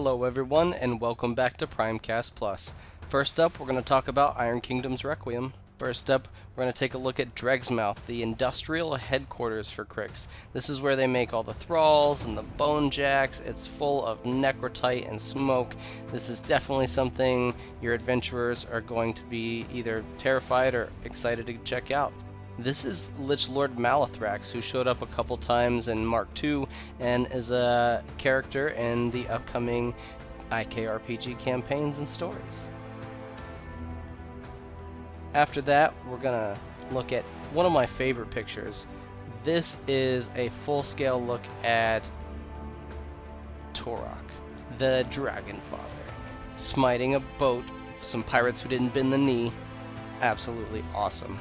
Hello everyone, and welcome back to PRIMECAST Plus. First up, we're going to talk about Iron Kingdom's Requiem. First up, we're going to take a look at Dregsmouth, the industrial headquarters for Crix. This is where they make all the thralls and the bone jacks. It's full of necrotite and smoke. This is definitely something your adventurers are going to be either terrified or excited to check out. This is Lich Lord Malithrax, who showed up a couple times in Mark II and is a character in the upcoming IKRPG campaigns and stories. After that, we're gonna look at one of my favorite pictures. This is a full-scale look at Torok, the Dragon Father, smiting a boat, some pirates who didn't bend the knee. Absolutely awesome.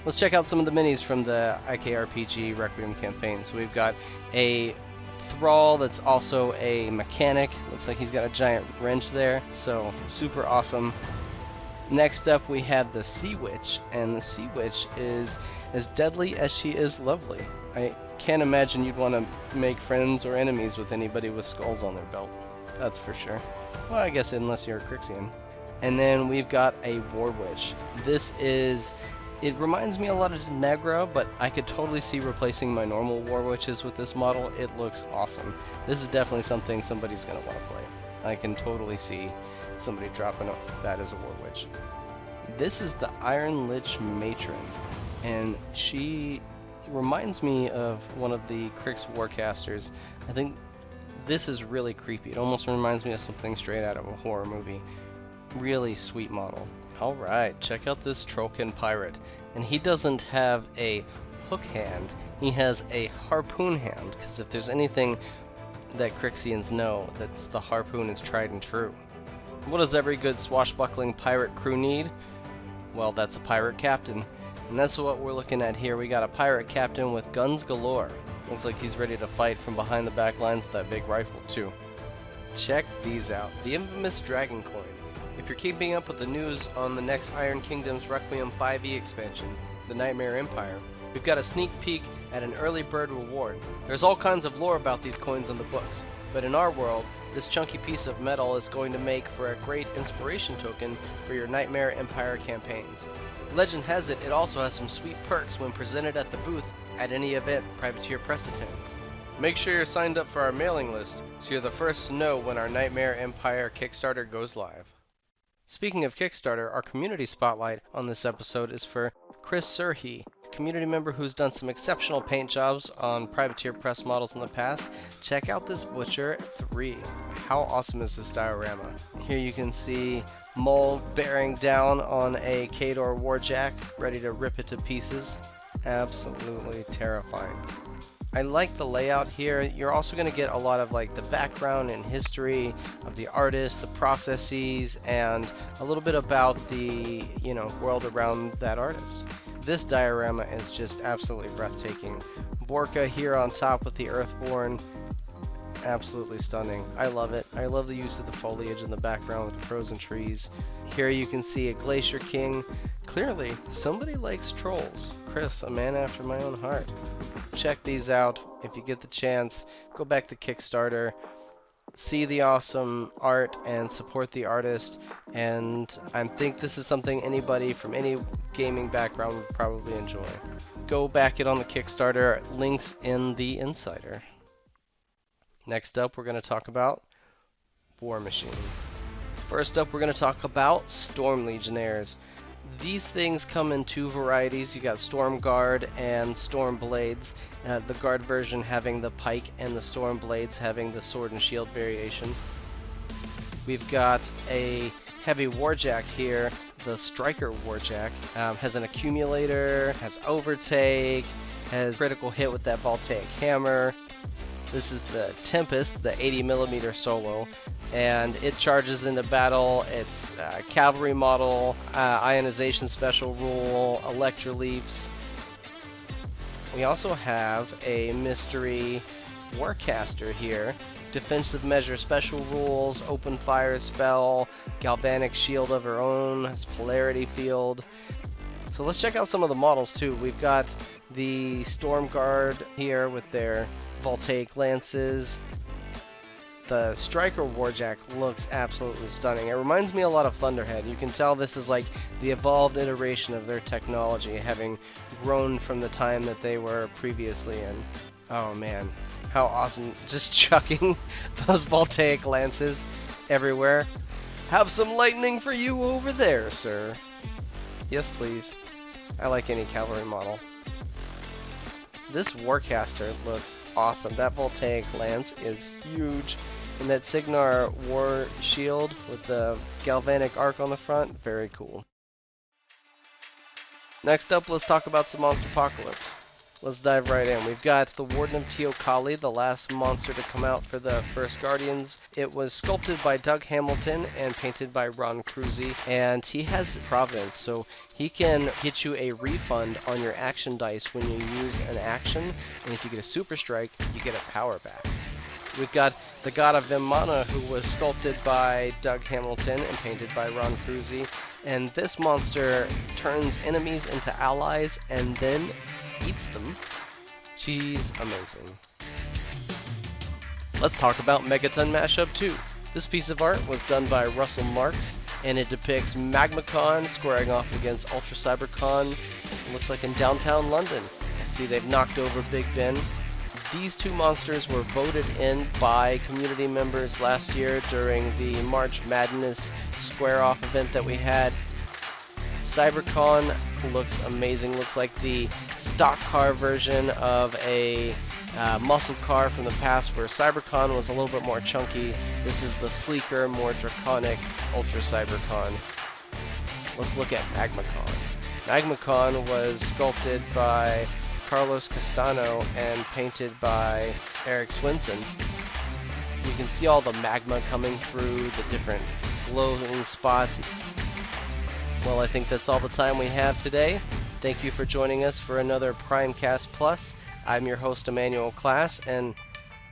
Let's check out some of the minis from the IKRPG Requiem campaign. So we've got a thrall that's also a mechanic. Looks like he's got a giant wrench there, so super awesome. Next up we have the Sea Witch, and the Sea Witch is as deadly as she is lovely. I can't imagine you'd want to make friends or enemies with anybody with skulls on their belt. That's for sure. Well, I guess unless you're a Crixian. And then we've got a War Witch. It reminds me a lot of Negra, but I could totally see replacing my normal War Witches with this model. It looks awesome. This is definitely something somebody's going to want to play. I can totally see somebody dropping that as a War Witch. This is the Iron Lich Matron, and she reminds me of one of the Crix Warcasters. I think this is really creepy. It almost reminds me of something straight out of a horror movie. Really sweet model. Alright, check out this Trollkin pirate. And he doesn't have a hook hand, he has a harpoon hand, because if there's anything that Crixians know, that's the harpoon is tried and true. What does every good swashbuckling pirate crew need? Well, that's a pirate captain. And that's what we're looking at here. We got a pirate captain with guns galore. Looks like he's ready to fight from behind the back lines with that big rifle too. Check these out. The infamous Dragon Coin. If you're keeping up with the news on the next Iron Kingdom's Requiem 5e expansion, the Nightmare Empire, we've got a sneak peek at an early bird reward. There's all kinds of lore about these coins in the books, but in our world, this chunky piece of metal is going to make for a great inspiration token for your Nightmare Empire campaigns. Legend has it, it also has some sweet perks when presented at the booth at any event Privateer Press attends. Make sure you're signed up for our mailing list, so you're the first to know when our Nightmare Empire Kickstarter goes live. Speaking of Kickstarter, our community spotlight on this episode is for Chris Suhre, a community member who's done some exceptional paint jobs on Privateer Press models in the past. Check out this Butcher 3. How awesome is this diorama? Here you can see Mole bearing down on a Khador Warjack, ready to rip it to pieces. Absolutely terrifying. I like the layout here. You're also going to get a lot of like the background and history of the artist, the processes, and a little bit about the, world around that artist. This diorama is just absolutely breathtaking. Borka here on top with the Earthborn. Absolutely stunning. I love it. I love the use of the foliage in the background with the frozen trees. Here you can see a Glacier King. Clearly, somebody likes trolls. Chris, a man after my own heart. Check these out if you get the chance. Go back to Kickstarter, see the awesome art, and support the artist. And I think this is something anybody from any gaming background would probably enjoy. Go back it on the Kickstarter. Links in the Insider. Next up, we're going to talk about Warmachine. First up, we're going to talk about Storm Legionnaires. These things come in two varieties. You got Storm Guard and Storm Blades. The Guard version having the pike and the Storm Blades having the sword and shield variation. We've got a heavy Warjack here. The Striker Warjack has an accumulator, has overtake, has critical hit with that voltaic hammer. This is the Tempest, the 80mm solo, and it charges into battle. It's a cavalry model, ionization special rule, electroleaps. We also have a mystery Warcaster here. Defensive measure special rules, open fire spell, galvanic shield of her own, has polarity field. So let's check out some of the models too. We've got the Storm Guard here with their voltaic lances, the Striker Warjack looks absolutely stunning. It reminds me a lot of Thunderhead. You can tell this is like the evolved iteration of their technology, having grown from the time that they were previously in. Oh man, how awesome. Just chucking those voltaic lances everywhere. Have some lightning for you over there, sir. Yes, please. I like any cavalry model. This Warcaster looks awesome. That voltaic lance is huge. And that Signar war shield with the galvanic arc on the front, very cool. Next up, let's talk about some Monsterpocalypse. Let's dive right in. We've got the Warden of Teocalli, the last monster to come out for the first Guardians. It was sculpted by Doug Hamilton and painted by Ron Cruzy, and he has Providence, so he can get you a refund on your action dice when you use an action, and if you get a super strike, you get a power back. We've got the God of Vimana, who was sculpted by Doug Hamilton and painted by Ron Cruzy, and this monster turns enemies into allies and then eats them. She's amazing. Let's talk about Megaton Mashup 2. This piece of art was done by Russell Marks, and it depicts Magmacon squaring off against Ultra Cybercon. It looks like in downtown London. See, they've knocked over Big Ben. These two monsters were voted in by community members last year during the March Madness square-off event that we had. Cybercon looks amazing. Looks like the stock car version of a muscle car from the past, where Cybercon was a little bit more chunky. This is the sleeker, more draconic Ultra Cybercon. Let's look at Magmacon. Magmacon was sculpted by Carlos Castano and painted by Eric Swinson. You can see all the magma coming through, the different glowing spots. Well, I think that's all the time we have today. Thank you for joining us for another Primecast Plus. I'm your host, Emanuel Class, and...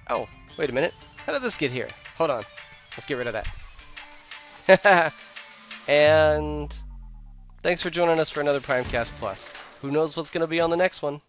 oh, wait a minute. How did this get here? Hold on. Let's get rid of that. And... thanks for joining us for another Primecast Plus. Who knows what's going to be on the next one?